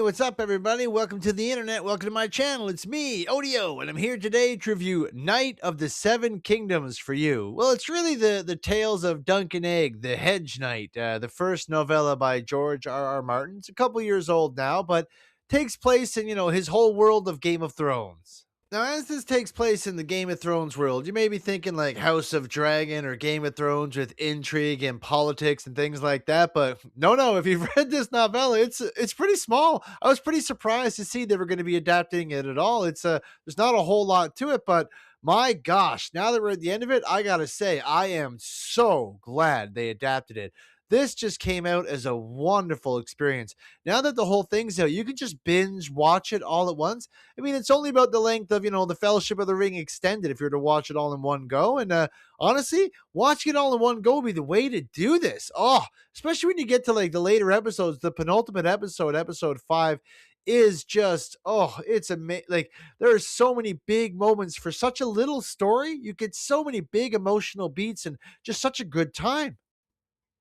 what's up, everybody? Welcome to the internet. Welcome to my channel. It's me, Odio, and I'm here today to review Night of the Seven Kingdoms for you. Well, it's really the tales of Dunk and Egg, the Hedge Knight, the first novella by George R. R. Martin. It's a couple years old now, but takes place in his whole world of Game of Thrones. Now, as this takes place in the Game of Thrones world, you may be thinking like House of Dragon or Game of Thrones with intrigue and politics and things like that. But no, if you've read this novella, it's pretty small. I was pretty surprised to see they were going to be adapting it at all. There's not a whole lot to it, but my gosh, now that we're at the end of it, I gotta say, I am so glad they adapted it. This just came out as a wonderful experience. Now that the whole thing's out, you can just binge watch it all at once. I mean, it's only about the length of, the Fellowship of the Ring extended if you're to watch it all in one go. And honestly, watching it all in one go would be the way to do this. Oh, especially when you get to like the later episodes, the penultimate episode, episode 5 is just it's amazing. Like there are so many big moments for such a little story. You get so many big emotional beats and just such a good time.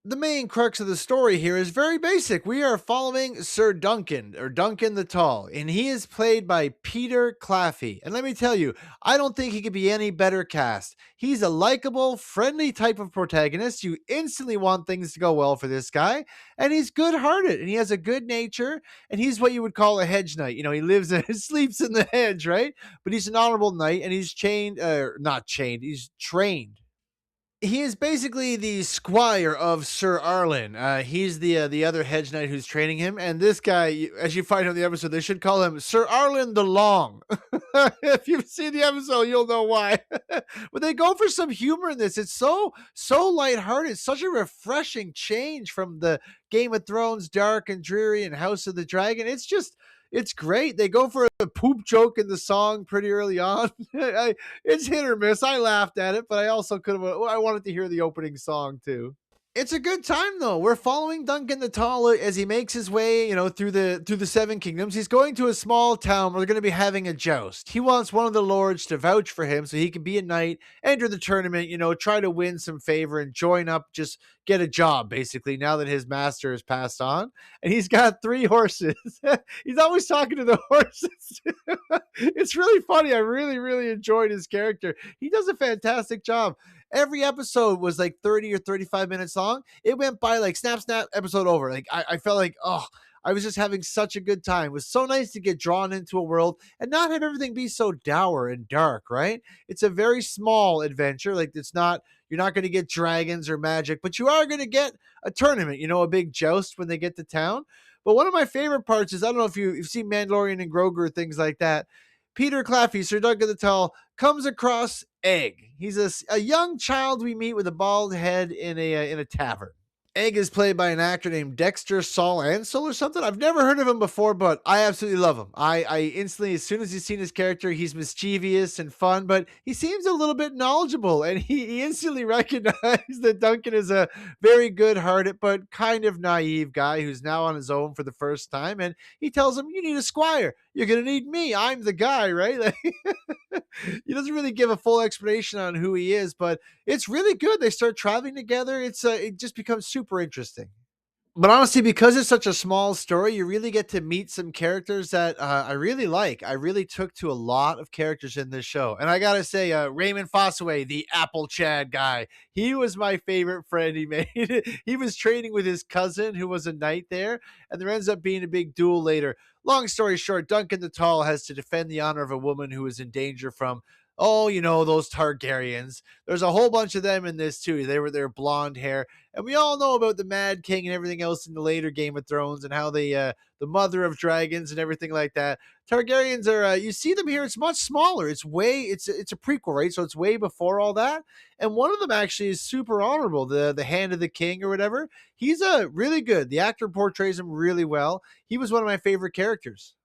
The main crux of the story here is very basic. We are following Sir Duncan, or Duncan the Tall, and he is played by Peter Claffey. And let me tell you, I don't think he could be any better cast. He's a likable, friendly type of protagonist. You instantly want things to go well for this guy, and he's good-hearted, and he has a good nature, and he's what you would call a hedge knight. He lives and sleeps in the hedge, right? But he's an honorable knight, and he's not chained, he's trained. He is basically the squire of Sir Arlen. He's the other hedge knight who's training him, and this guy, as you find out in the episode, they should call him Sir Arlen the Long. If you've seen the episode, you'll know why. But they go for some humor in this. It's so lighthearted. It's such a refreshing change from the Game of Thrones dark and dreary and House of the Dragon. It's great. They go for a poop joke in the song pretty early on. It's hit or miss. I laughed at it, but I also could have. I wanted to hear the opening song too. It's a good time though. We're following Duncan the Tall as he makes his way, through the Seven Kingdoms. He's going to a small town where they're going to be having a joust. He wants one of the lords to vouch for him so he can be a knight, enter the tournament, try to win some favor and join up, just get a job basically now that his master has passed on. And he's got 3 horses. He's always talking to the horses. It's really funny. I really, really enjoyed his character. He does a fantastic job. Every episode was like 30 or 35 minutes long. It went by like snap, snap, episode over. Like I felt like, I was just having such a good time. It was so nice to get drawn into a world and not have everything be so dour and dark, right? It's a very small adventure. Like you're not going to get dragons or magic, but you are going to get a tournament, a big joust when they get to town. But one of my favorite parts is, I don't know if you've seen Mandalorian and Grogu or things like that. Peter Claffey, Sir Duncan the Tall, comes across Egg. He's a young child we meet with a bald head in a tavern. Egg is played by an actor named Dexter Saul Ansel or something. I've never heard of him before, but I absolutely love him. I instantly, as soon as he's seen his character, he's mischievous and fun, but he seems a little bit knowledgeable, and he instantly recognized that Duncan is a very good-hearted but kind of naive guy who's now on his own for the first time, and he tells him, "You need a squire. You're gonna need me. I'm the guy," right? He doesn't really give a full explanation on who he is, but it's really good. They start traveling together. It just becomes super interesting. But honestly, because it's such a small story, you really get to meet some characters that I really like. I really took to a lot of characters in this show. And I got to say, Raymond Fossaway, the Apple Chad guy, he was my favorite friend he made. He was training with his cousin who was a knight there, and there ends up being a big duel later. Long story short, Duncan the Tall has to defend the honor of a woman who is in danger from, those Targaryens. There's a whole bunch of them in this too. They were their blonde hair. And we all know about the Mad King and everything else in the later Game of Thrones and how the mother of dragons and everything like that. Targaryens are you see them here. It's much smaller. It's a prequel, right? So it's way before all that. And one of them actually is super honorable. The Hand of the King or whatever. He's really good. The actor portrays him really well. He was one of my favorite characters.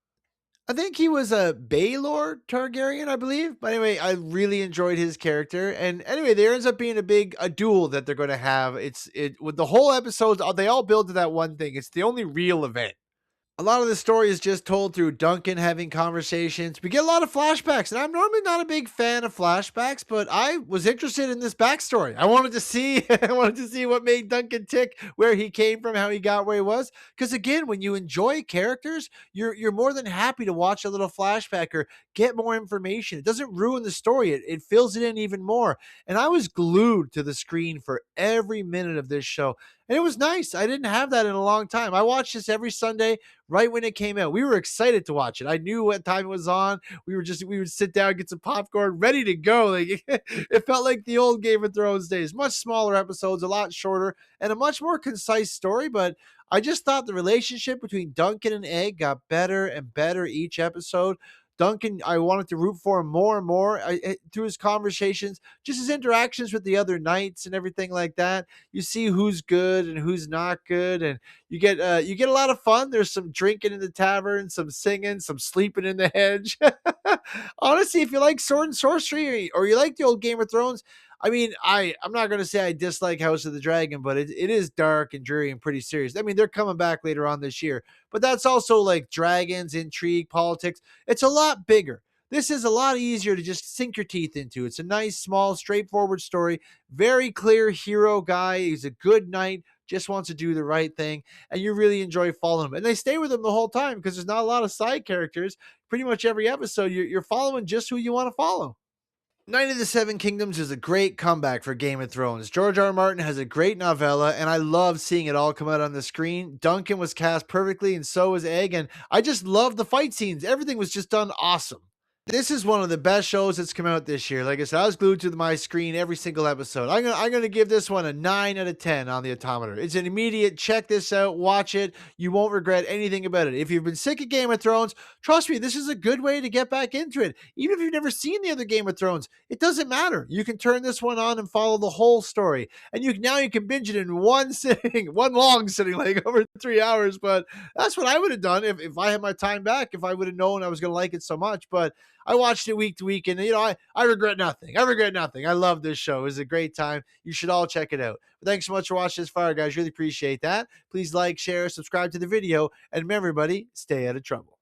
I think he was a Baelor Targaryen, I believe. But anyway, I really enjoyed his character. And anyway, there ends up being a duel that they're going to have. It with the whole episode. They all build to that one thing. It's the only real event. A lot of the story is just told through Duncan having conversations. We get a lot of flashbacks, and I'm normally not a big fan of flashbacks, but I was interested in this backstory. I wanted to see, I wanted to see what made Duncan tick, where he came from, how he got where he was. Because again, when you enjoy characters, you're more than happy to watch a little flashback or get more information. It doesn't ruin the story; it fills it in even more. And I was glued to the screen for every minute of this show. And it was nice. I didn't have that in a long time. I watched this every Sunday right when it came out. We were excited to watch it. I knew what time it was on. We would sit down, get some popcorn, ready to go. Like it felt like the old Game of Thrones days. Much smaller episodes, a lot shorter, and a much more concise story. But I just thought the relationship between Duncan and Egg got better and better each episode. Duncan, I wanted to root for him more and more through his conversations, just his interactions with the other knights and everything like that. You see who's good and who's not good, and you get a lot of fun. There's some drinking in the tavern, some singing, some sleeping in the hedge. Honestly, if you like sword and sorcery or you like the old Game of Thrones, I mean, I'm not gonna say I dislike House of the Dragon, but it is dark and dreary and pretty serious. I mean, they're coming back later on this year, but that's also like dragons, intrigue, politics. It's a lot bigger. This is a lot easier to just sink your teeth into. It's a nice, small, straightforward story. Very clear hero guy. He's a good knight, just wants to do the right thing, and you really enjoy following him. And they stay with him the whole time because there's not a lot of side characters. Pretty much every episode, you're following just who you want to follow. Night of the Seven Kingdoms is a great comeback for Game of Thrones. George R. R. Martin has a great novella, and I love seeing it all come out on the screen. Duncan was cast perfectly, and so was Egg, and I just love the fight scenes. Everything was just done awesome. This is one of the best shows that's come out this year. Like I said, I was glued to my screen every single episode. I'm gonna give this one a 9 out of 10 on the odometer. It's an immediate check this out, watch it. You won't regret anything about it. If you've been sick of Game of Thrones, trust me, this is a good way to get back into it. Even if you've never seen the other Game of Thrones, it doesn't matter. You can turn this one on and follow the whole story. And you can binge it in one sitting, one long sitting, like over 3 hours. But that's what I would have done if I had my time back, if I would have known I was gonna like it so much. But I watched it week to week, and I regret nothing. I regret nothing. I love this show. It was a great time. You should all check it out. But thanks so much for watching this far, guys. Really appreciate that. Please like, share, subscribe to the video, and remember, everybody, stay out of trouble.